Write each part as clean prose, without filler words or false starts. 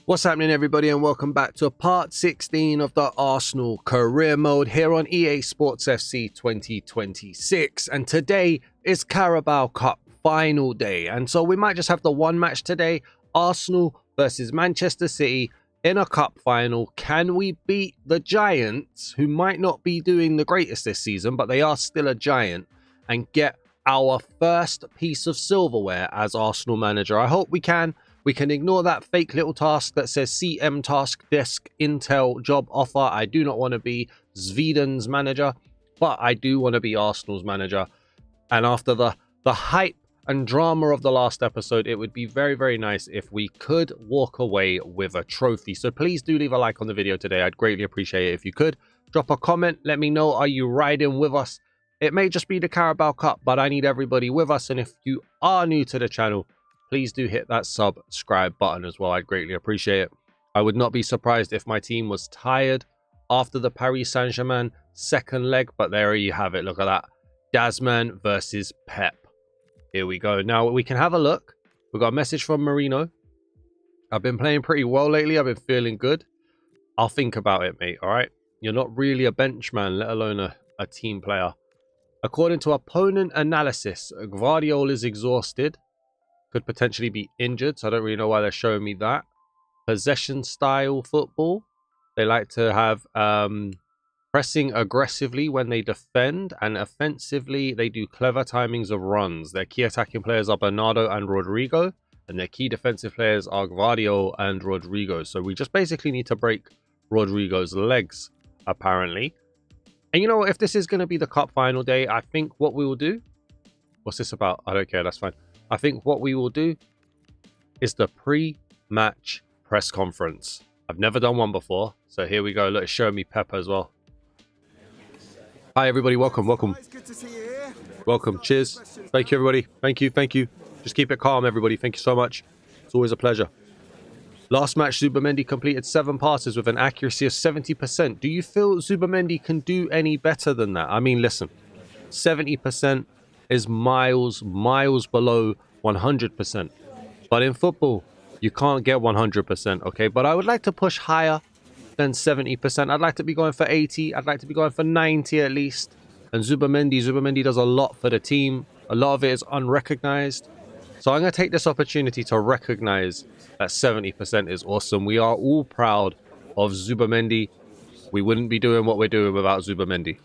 What's happening, everybody, and welcome back to part 16 of the Arsenal career mode here on EA Sports FC 2026. And today is Carabao Cup final day, and so we might just have the one match today. Arsenal versus Manchester City in a cup final. Can we beat the Giants, who might not be doing the greatest this season, but they are still a giant, and get our first piece of silverware as Arsenal manager? I hope we can. We can ignore that fake little task that says CM task desk Intel job offer. I do not want to be Sweden's manager, but I do want to be Arsenal's manager. And after the hype and drama of the last episode, it would be very, very nice if we could walk away with a trophy. So please do leave a like on the video today. I'd greatly appreciate it if you could. Drop a comment. Let me know, are you riding with us? It may just be the Carabao Cup, but I need everybody with us. And if you are new to the channel, please do hit that subscribe button as well. I'd greatly appreciate it. I would not be surprised if my team was tired after the Paris Saint-Germain second leg, but there you have it. Look at that. Dasman versus Pep. Here we go. Now we can have a look. We've got a message from Marino. I've been playing pretty well lately. I've been feeling good. I'll think about it, mate. All right. You're not really a bench man, let alone a team player. According to opponent analysis, Gabriel is exhausted. Could potentially be injured, so I don't really know why they're showing me that. Possession style football. They like to have pressing aggressively when they defend, and offensively they do clever timings of runs. Their key attacking players are Bernardo and Rodrigo, and their key defensive players are Gabriel and Rodrigo. So we just basically need to break Rodrigo's legs, apparently. And you know what, if this is going to be the cup final day, I think what we will do... What's this about? I don't care, that's fine. I think what we will do is the pre-match press conference. I've never done one before, so here we go. Look, it's showing me Pep as well. Hi, everybody. Welcome, welcome. Welcome. Cheers. Thank you, everybody. Thank you, thank you. Just keep it calm, everybody. Thank you so much. It's always a pleasure. Last match, Zubimendi completed 7 passes with an accuracy of 70%. Do you feel Zubimendi can do any better than that? I mean, listen, 70% is miles below 100%. But in football, you can't get 100%, okay? But I would like to push higher than 70%. I'd like to be going for 80. I'd like to be going for 90 at least. And Zubimendi does a lot for the team. A lot of it is unrecognized. So I'm going to take this opportunity to recognize that 70% is awesome. We are all proud of Zubimendi. We wouldn't be doing what we're doing without Zubimendi.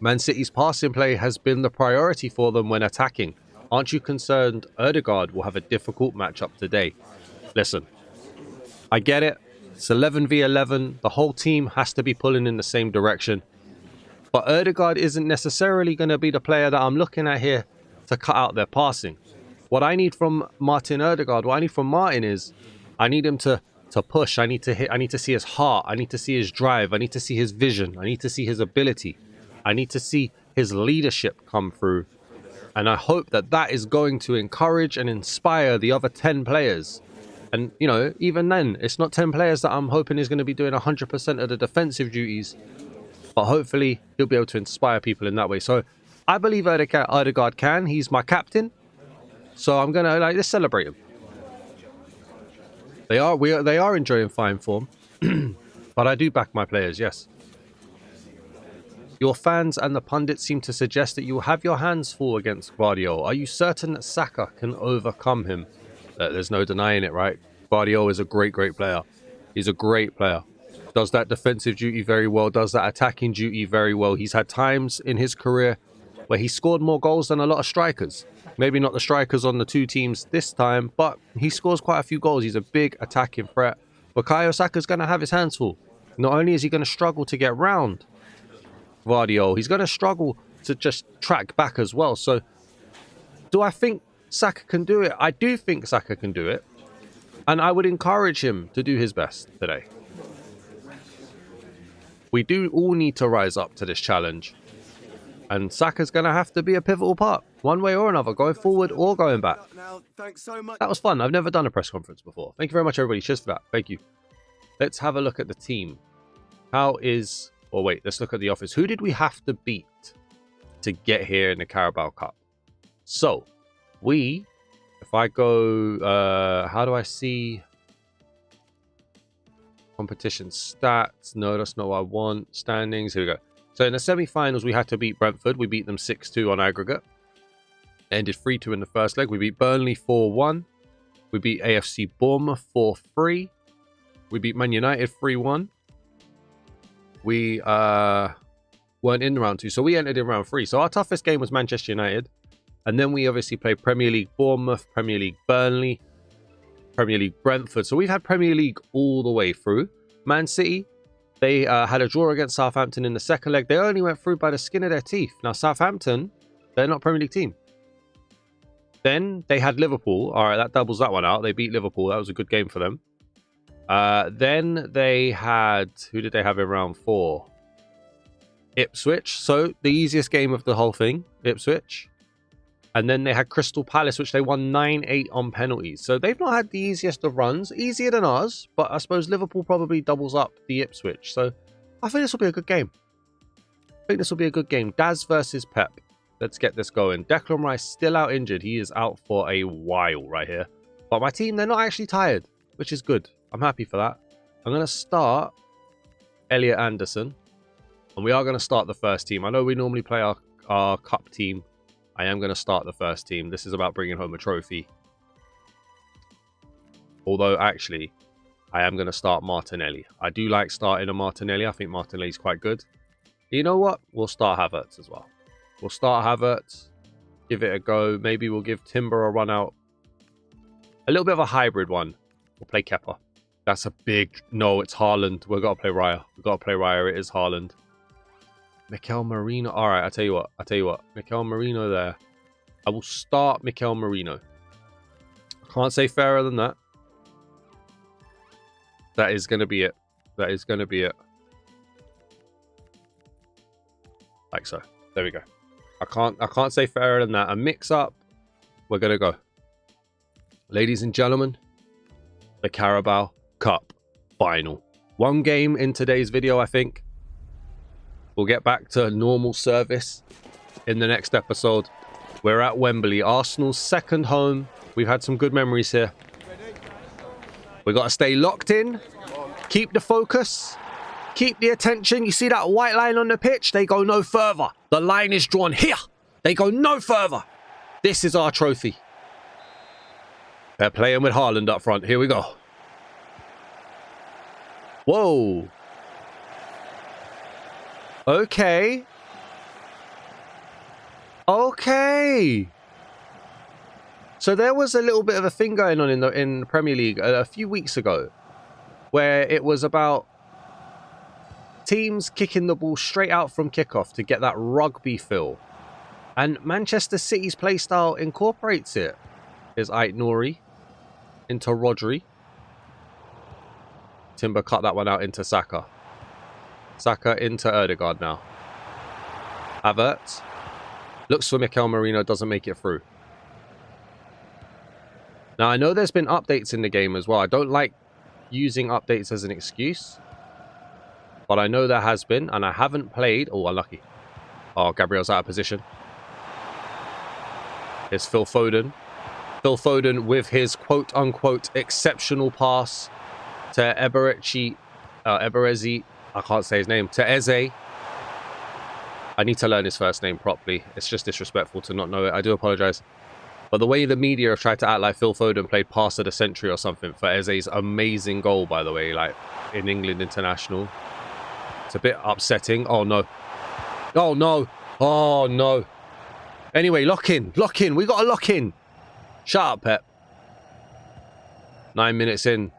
Man City's passing play has been the priority for them when attacking. Aren't you concerned Odegaard will have a difficult matchup today? Listen, I get it. It's 11 v 11. The whole team has to be pulling in the same direction. But Odegaard isn't necessarily going to be the player that I'm looking at here to cut out their passing. What I need from Odegaard, what I need from Martin is, I need him to push. I need to hit. I need to see his heart. I need to see his drive. I need to see his vision. I need to see his ability. I need to see his leadership come through. And I hope that that is going to encourage and inspire the other 10 players. And, you know, even then, it's not 10 players that I'm hoping is going to be doing 100% of the defensive duties. But hopefully, he'll be able to inspire people in that way. So, I believe Odegaard can. He's my captain. So, I'm going to, let's celebrate him. They are enjoying fine form. But I do back my players, yes. Your fans and the pundits seem to suggest that you will have your hands full against Gabriel. Are you certain that Saka can overcome him? There's no denying it, right? Gabriel is a great player. He's a great player. Does that defensive duty very well. Does that attacking duty very well. He's had times in his career where he scored more goals than a lot of strikers. Maybe not the strikers on the 2 teams this time, but he scores quite a few goals. He's a big attacking threat. Bukayo Saka's going to have his hands full. Not only is he going to struggle to get round Gabriel, he's going to struggle to just track back as well. So, do I think Saka can do it? I do think Saka can do it. And I would encourage him to do his best today. We do all need to rise up to this challenge. And Saka's going to have to be a pivotal part, one way or another, going forward or going back. That was fun. I've never done a press conference before. Thank you very much, everybody. Cheers for that. Thank you. Let's have a look at the team. How is... Oh, wait. Let's look at the office. Who did we have to beat to get here in the Carabao Cup? So, if I go... how do I see... Competition stats. No, that's not what I want. Standings. Here we go. So in the semi-finals, we had to beat Brentford. We beat them 6-2 on aggregate. Ended 3-2 in the first leg. We beat Burnley 4-1. We beat AFC Bournemouth 4-3. We beat Man United 3-1. We weren't in round 2, so we entered in round 3. So our toughest game was Manchester United. And then we obviously played Premier League Bournemouth, Premier League Burnley, Premier League Brentford. So we've had Premier League all the way through. Man City, they had a draw against Southampton in the second leg. They only went through by the skin of their teeth. Now, Southampton, they're not a Premier League team. Then they had Liverpool. All right, that doubles that one out. They beat Liverpool. That was a good game for them. Then they had... Who did they have in round 4? Ipswich. So the easiest game of the whole thing, Ipswich. And then they had Crystal Palace, which they won 9-8 on penalties. So they've not had the easiest of runs. Easier than ours. But I suppose Liverpool probably doubles up the Ipswich. So I think this will be a good game. Daz versus Pep. Let's get this going. Declan Rice still out injured. He is out for a while right here. But my team, they're not actually tired, which is good. I'm happy for that. I'm going to start Elliot Anderson. And we are going to start the first team. I know we normally play our cup team. I am going to start the first team. This is about bringing home a trophy. Although, actually, I am going to start Martinelli. I do like starting a Martinelli. I think Martinelli's quite good. You know what? We'll start Havertz as well. We'll start Havertz. Give it a go. Maybe we'll give Timber a run out. A little bit of a hybrid one. We'll play Kepa. That's a big... No, it's Haaland. We've got to play Raya. We've got to play Raya. It is Haaland. Mikel Merino. All right, I tell you what. Mikel Merino there. I will start Mikel Merino. I can't say fairer than that. That is going to be it. Like so. There we go. I can't say fairer than that. A mix up. We're going to go. Ladies and gentlemen, the Carabao Cup final. One game in today's video, I think. We'll get back to normal service in the next episode. We're at Wembley, Arsenal's second home. We've had some good memories here. We've got to stay locked in. Keep the focus. Keep the attention. You see that white line on the pitch? They go no further. The line is drawn here. They go no further. This is our trophy. They're playing with Haaland up front. Here we go. Whoa. Okay. So there was a little bit of a thing going on in the Premier League a few weeks ago, where it was about teams kicking the ball straight out from kickoff to get that rugby feel, and Manchester City's playstyle incorporates it. Is Ait Nouri into Rodri. Timber cut that one out into Saka. Saka into Odegaard now. Havertz. Looks for Mikel Merino, doesn't make it through. Now, I know there's been updates in the game as well. I don't like using updates as an excuse. But I know there has been, and I haven't played. Oh, unlucky. Oh, Gabriel's out of position. Here's Phil Foden. Phil Foden with his quote-unquote exceptional pass to Eberezi. I can't say his name. To Eze. I need to learn his first name properly. It's just disrespectful to not know it. I do apologise. But the way the media have tried to act like Phil Foden played pass of the century or something for Eze's amazing goal, by the way, like in England international. It's a bit upsetting. Oh, no. Oh, no. Oh, no. Anyway, lock in. Lock in. We got to lock in. Shut up, Pep. 9 minutes in.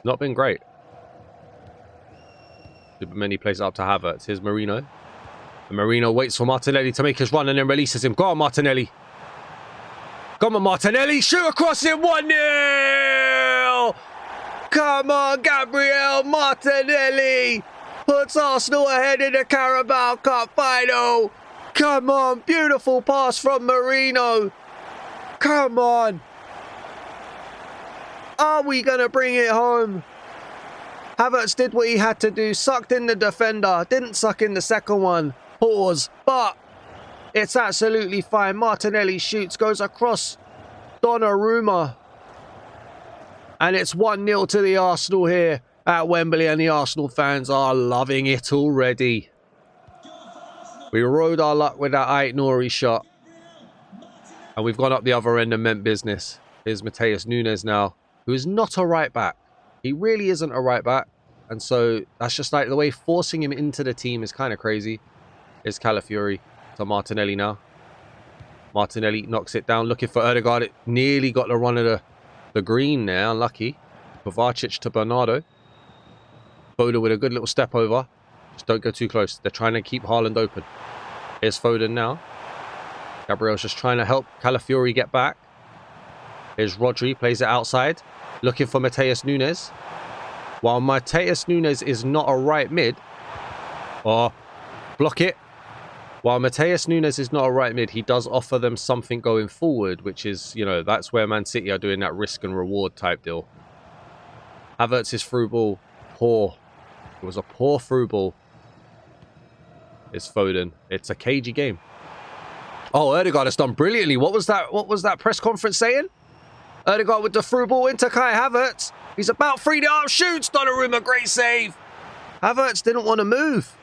Not been great. Many plays up to Havertz. Here's Merino. And Merino waits for Martinelli to make his run and then releases him. Go on, Martinelli. Come on, Martinelli. Shoot across it. 1-0. Come on, Gabriel. Martinelli puts Arsenal ahead in the Carabao Cup final. Come on. Beautiful pass from Merino. Come on. Are we going to bring it home? Havertz did what he had to do. Sucked in the defender. Didn't suck in the second one. Pause. But it's absolutely fine. Martinelli shoots. Goes across Donnarumma. And it's 1-0 to the Arsenal here at Wembley, and the Arsenal fans are loving it already. We rode our luck with that Ait-Nouri shot. And we've gone up the other end and meant business. Here's Matheus Nunes now, who is not a right back. He really isn't a right back. And so that's just like the way forcing him into the team is kind of crazy. Here's Calafiori to Martinelli now. Martinelli knocks it down, looking for Odegaard. It nearly got the run of the green there, unlucky. Kovacic to Bernardo. Foden with a good little step over. Just don't go too close. They're trying to keep Haaland open. Here's Foden now. Gabriel's just trying to help Calafiori get back. Here's Rodri, plays it outside. Looking for Matheus Nunes. While Matheus Nunes is not a right mid. Oh, block it. While Matheus Nunes is not a right mid, he does offer them something going forward, which is, you know, that's where Man City are doing that risk and reward type deal. Havertz's through ball, poor. It was a poor through ball. It's Foden. It's a cagey game. Oh, Odegaard has done brilliantly. What was that press conference saying? Odegaard with the through ball into Kai Havertz. He's about 3 to shoots. Donnarumma, great save. Havertz didn't want to move.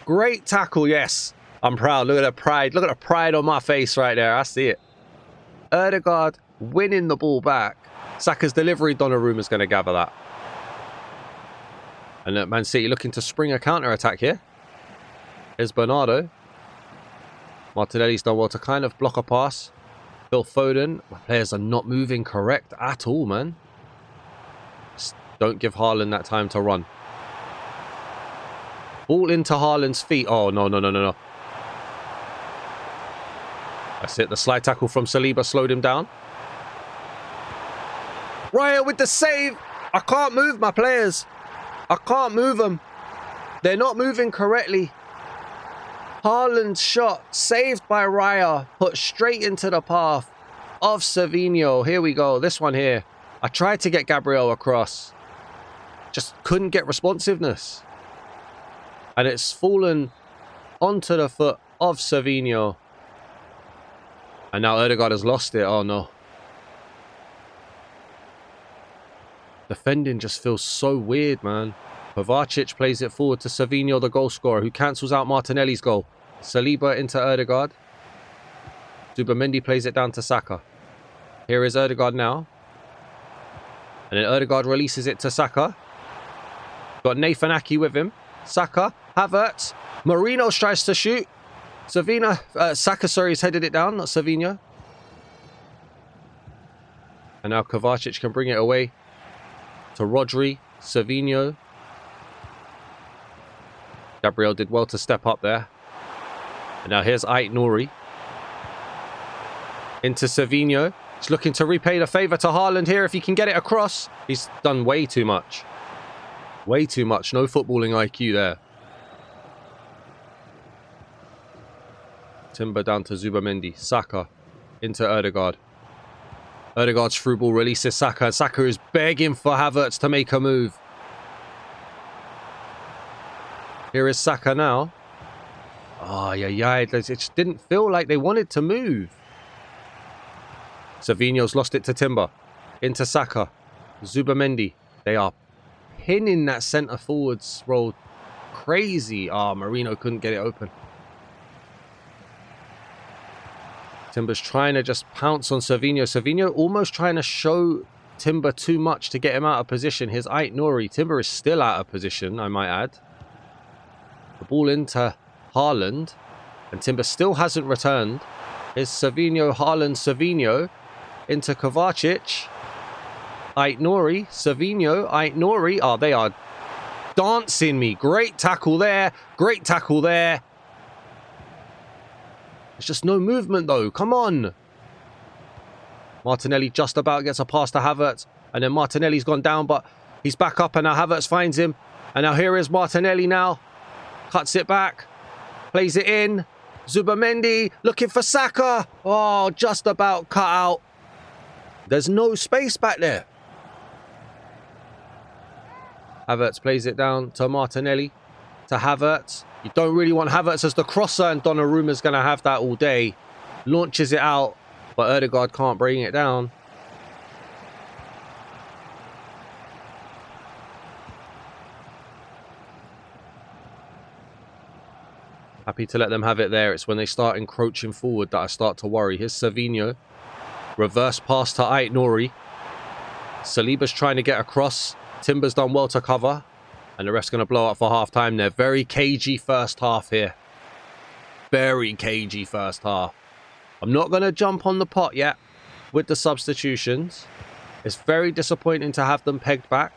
Great tackle, yes. I'm proud. Look at the pride. Look at the pride on my face right there. I see it. Odegaard winning the ball back. Saka's delivery. Donnarumma's going to gather that. And look, Man City looking to spring a counter-attack here. Here's Bernardo. Martinelli's done well to kind of block a pass. Phil Foden. My players are not moving correct at all, man. Just don't give Haaland that time to run. Ball into Haaland's feet. Oh, no. That's it. The slide tackle from Saliba slowed him down. Raya with the save. I can't move my players. I can't move them. They're not moving correctly. Haaland's shot, saved by Raya, put straight into the path of Savinho. Here we go. This one here. I tried to get Gabriel across. Just couldn't get responsiveness. And it's fallen onto the foot of Savinho. And now Odegaard has lost it. Oh, no. Defending just feels so weird, man. Kovacic plays it forward to Savinho, the goal scorer, who cancels out Martinelli's goal. Saliba into Odegaard. Zubamendi plays it down to Saka. Here is Odegaard now. And then Odegaard releases it to Saka. Got Nathan Ake with him. Saka, Havertz. Marino tries to shoot. Saka, sorry, has headed it down, not Savinho. And now Kovacic can bring it away to Rodri, Savinho. Gabriel did well to step up there. And now here's Ait-Nouri. Into Savinho. He's looking to repay the favour to Haaland here if he can get it across. He's done way too much. Way too much. No footballing IQ there. Timber down to Zubamendi. Saka into Odegaard. Odegaard's through ball releases Saka. Saka is begging for Havertz to make a move. Here is Saka now. Oh, yeah. It just didn't feel like they wanted to move. Savinho's lost it to Timber. Into Saka. Zubamendi. They are pinning that centre forwards role crazy. Oh, Marino couldn't get it open. Timber's trying to just pounce on Savinho. Savinho almost trying to show Timber too much to get him out of position. Here's Ait-Nouri. Timber is still out of position, I might add. The ball into Haaland. And Timber still hasn't returned. Here's Savinho, Haaland, Savinho. Into Kovacic. Ait-Nouri, Savinho, Ait-Nouri. Oh, they are dancing me. Great tackle there. Great tackle there. There's just no movement though. Come on. Martinelli just about gets a pass to Havertz. And then Martinelli's gone down, but he's back up and now Havertz finds him. And now here is Martinelli now. Cuts it back. Plays it in. Zubamendi looking for Saka. Oh, just about cut out. There's no space back there. Havertz plays it down to Martinelli. To Havertz. You don't really want Havertz as the crosser, and Donnarumma's going to have that all day. Launches it out, but Odegaard can't bring it down. Happy to let them have it there. It's when they start encroaching forward that I start to worry. Here's Savinho. Reverse pass to Ait-Nouri. Saliba's trying to get across. Timber's done well to cover. And the ref's going to blow up for half-time there. Very cagey first half here. Very cagey first half. I'm not going to jump on the pot yet with the substitutions. It's very disappointing to have them pegged back.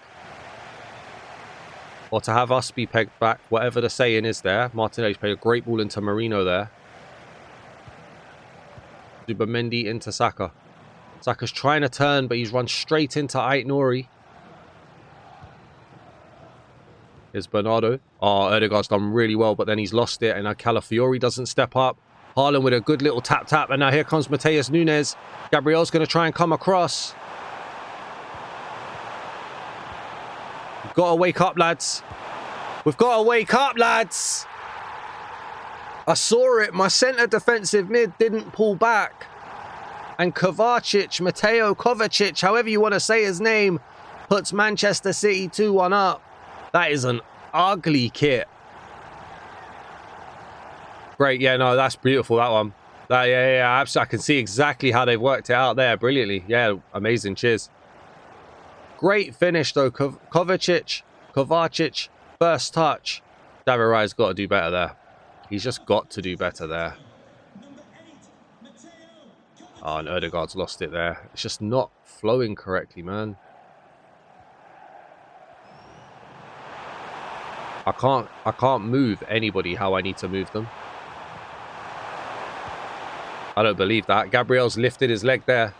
Or to have us be pegged back, whatever the saying is there. Martinelli's played a great ball into Marino there. Zubamendi into Saka. Saka's trying to turn, but he's run straight into Ait-Nouri. Here's Bernardo. Oh, Odegaard's done really well, but then he's lost it. And now Calafiori doesn't step up. Haaland with a good little tap-tap. And now here comes Matheus Nunes. Gabriel's going to try and come across. We've got to wake up, lads. We've got to wake up, lads. I saw it. My centre defensive mid didn't pull back. And Mateo Kovacic, however you want to say his name, puts Manchester City 2-1 up. That is an ugly kit. Great. Yeah, no, that's beautiful, that one. Yeah, absolutely. I can see exactly how they've worked it out there brilliantly. Yeah, amazing. Cheers. Great finish, though. Kovacic, first touch. David Raya's got to do better there. He's just got to do better there. Oh, and Odegaard's lost it there. It's just not flowing correctly, man. I can't move anybody how I need to move them. I don't believe that. Gabriel's lifted his leg there.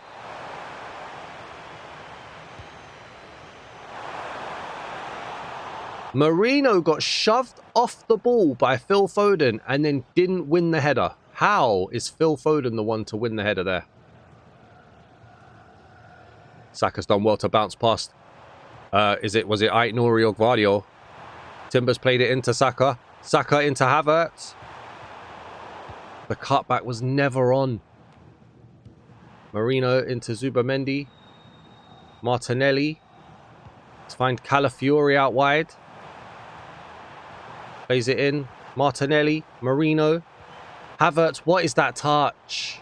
Marino got shoved off the ball by Phil Foden and then didn't win the header. How is Phil Foden the one to win the header there? Saka's done well to bounce past. Was it Ait-Nouri or Gvardiol? Timber's played it into Saka. Saka into Havertz. The cutback was never on. Marino into Zubamendi. Martinelli. Let's find Calafiori out wide. Plays it in. Martinelli. Marino. Havertz. What is that touch?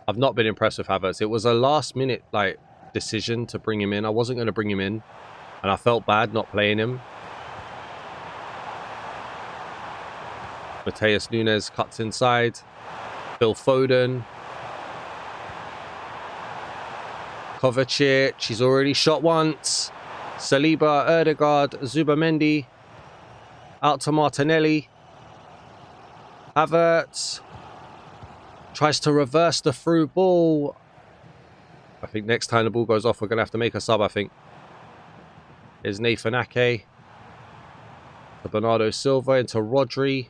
I've not been impressed with Havertz. It was a last minute decision to bring him in. I wasn't going to bring him in. And I felt bad not playing him. Matheus Nunes cuts inside. Phil Foden. Kovacic. He's already shot once. Saliba, Odegaard, Zubamendi. Out to Martinelli. Havertz. Tries to reverse the through ball. I think next time the ball goes off, we're going to have to make a sub, I think. Here's Nathan Ake. To Bernardo Silva into Rodri.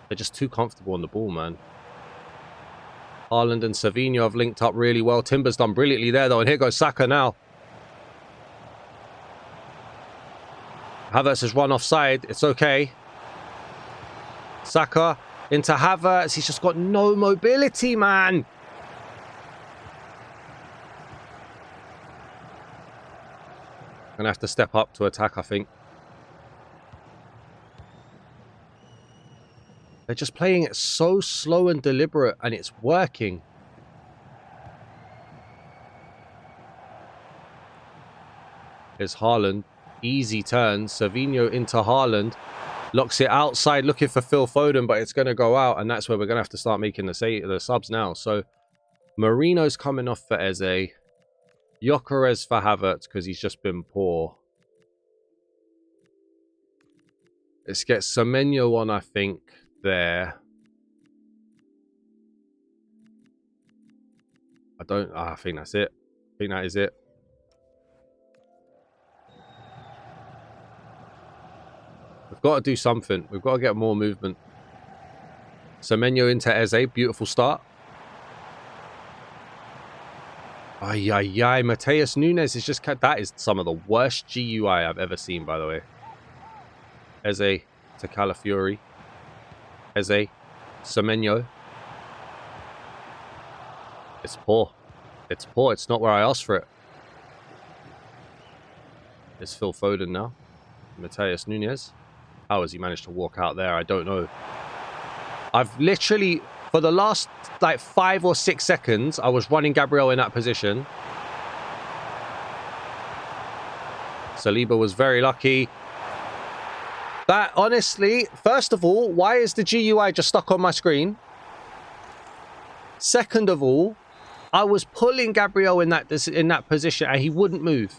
They're just too comfortable on the ball, man. Haaland and Savinho have linked up really well. Timber's done brilliantly there, though. And here goes Saka now. Havertz has run offside. It's okay. Saka into Havertz. He's just got no mobility, man. Gonna have to step up to attack, I think. They're just playing it so slow and deliberate, and it's working. Here's Haaland. Easy turn. Savinho into Haaland. Locks it outside, looking for Phil Foden, but it's going to go out, and that's where we're going to have to start making the subs now. So, Marino's coming off for Eze. Gyokeres for Havertz, because he's just been poor. Let's get Semenyo on, I think, there. I think that's it. I think that is it. We've got to do something. We've got to get more movement. Semenyo into Eze. Beautiful start. Ay. Matheus Nunes is just... That is some of the worst GUI I've ever seen, by the way. Eze to Calafiori. Eze. Semenyo. It's poor. It's poor. It's not where I asked for it. It's Phil Foden now. Matheus Nunes. How has he managed to walk out there? I don't know. I've literally, for the last like 5 or 6 seconds, I was running Gabriel in that position. Saliba was very lucky. That, honestly, first of all, why is the GUI just stuck on my screen? Second of all, I was pulling Gabriel in that position and he wouldn't move.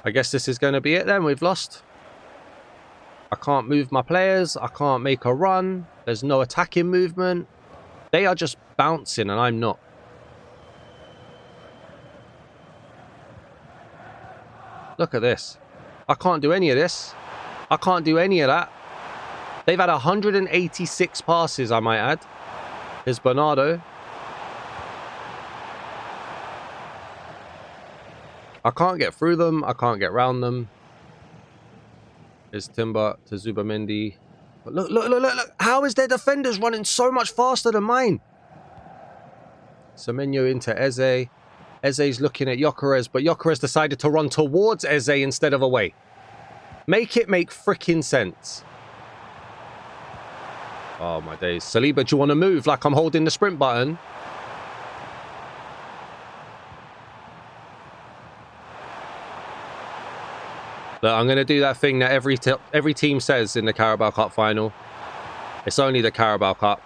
I guess this is going to be it then. We've lost. I can't move my players. I can't make a run. There's no attacking movement. They are just bouncing and I'm not. Look at this. I can't do any of this. I can't do any of that. They've had 186 passes, I might add. Here's Bernardo. I can't get through them. I can't get round them. Here's Timber to Zubamendi. But look. How is their defenders running so much faster than mine? Semenyo into Eze. Eze's looking at Gyokeres, but Gyokeres decided to run towards Eze instead of away. Make it make freaking sense. Oh, my days. Saliba, do you want to move like I'm holding the sprint button? Look, I'm going to do that thing that every team says in the Carabao Cup final. It's only the Carabao Cup.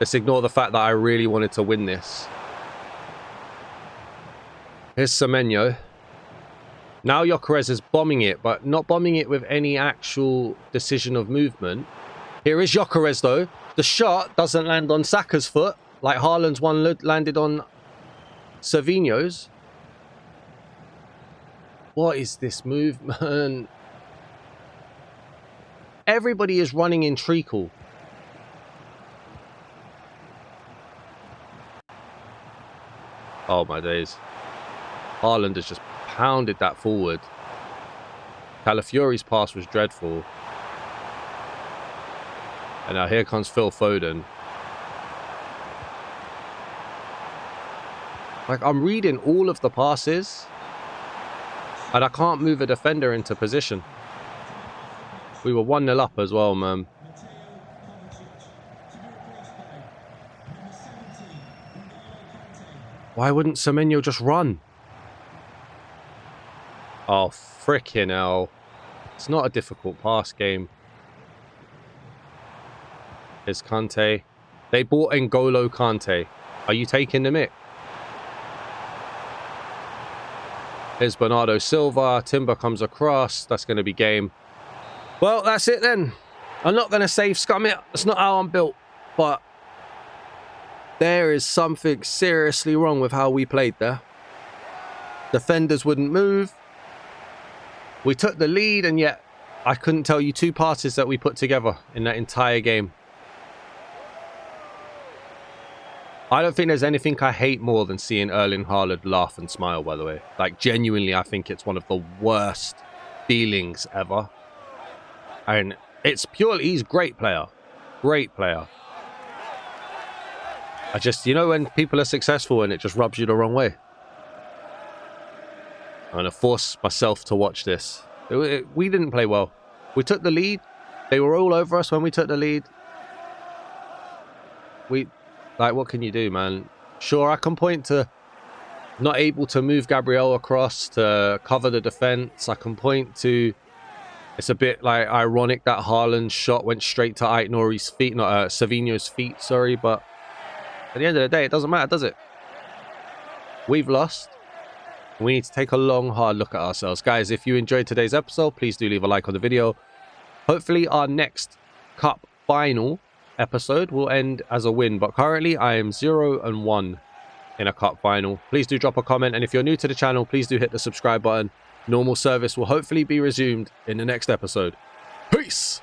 Let's ignore the fact that I really wanted to win this. Here's Semenyo. Now Gyokeres is bombing it, but not bombing it with any actual decision of movement. Here is Gyokeres, though. The shot doesn't land on Saka's foot, like Haaland's one landed on Savinho's. What is this movement? Everybody is running in treacle. Oh, my days. Haaland has just pounded that forward. Calafiori's pass was dreadful. And now here comes Phil Foden. Like, I'm reading all of the passes. And I can't move a defender into position. We were 1-0 up as well, man. Why wouldn't Semenyo just run? Oh, frickin' hell. It's not a difficult pass game. Here's Kante. They bought N'Golo Kante. Are you taking the mick? Here's Bernardo Silva. Timber comes across. That's going to be game. Well, that's it then. I'm not going to save scum it. That's not how I'm built. But there is something seriously wrong with how we played there. Defenders wouldn't move. We took the lead, and yet I couldn't tell you 2 passes that we put together in that entire game. I don't think there's anything I hate more than seeing Erling Haaland laugh and smile, by the way. Like, genuinely, I think it's one of the worst feelings ever. And it's purely, he's a great player. Great player. I just, you know when people are successful and it just rubs you the wrong way? I'm going to force myself to watch this. We didn't play well. We took the lead. They were all over us when we took the lead. Like, what can you do, man? Sure, I can point to not able to move Gabriel across to cover the defense. I can point to, it's a bit like ironic that Haaland's shot went straight to Aït-Nouri's feet, not Savinho's feet, sorry. But at the end of the day, it doesn't matter, does it? We've lost. We need to take a long, hard look at ourselves. Guys, if you enjoyed today's episode, please do leave a like on the video. Hopefully our next cup final episode will end as a win. But currently, I am 0-1 in a cup final. Please do drop a comment. And if you're new to the channel, please do hit the subscribe button. Normal service will hopefully be resumed in the next episode. Peace!